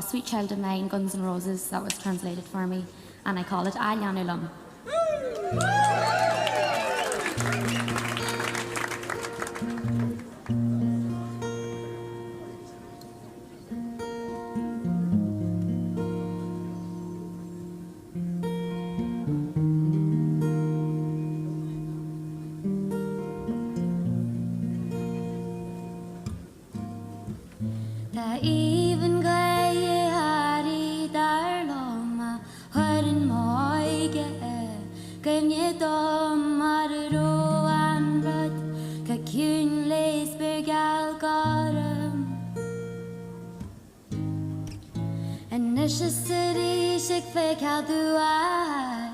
Sweet Child of Mine, Guns N' Roses, that was translated for me, and I call it Alyanulam. The even gray hari darloma harin moige ganye dom marro anrad ka kyun leisberg algarum and necessary shik fake how do I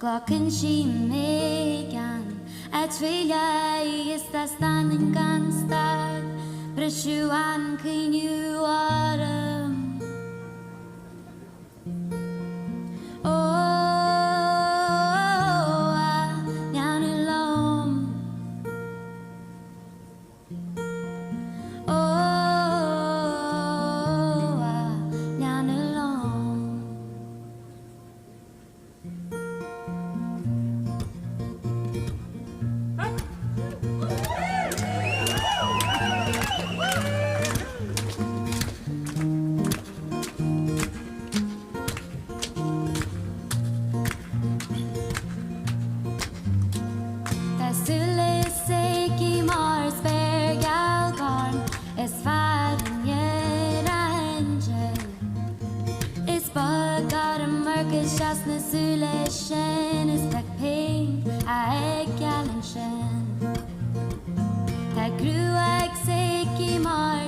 glocken she megan at is the standing gunstad Brishuan can you autumn down alone down alone Sjasne sule shen is back pain I gallen shen Ta gru ag seki mar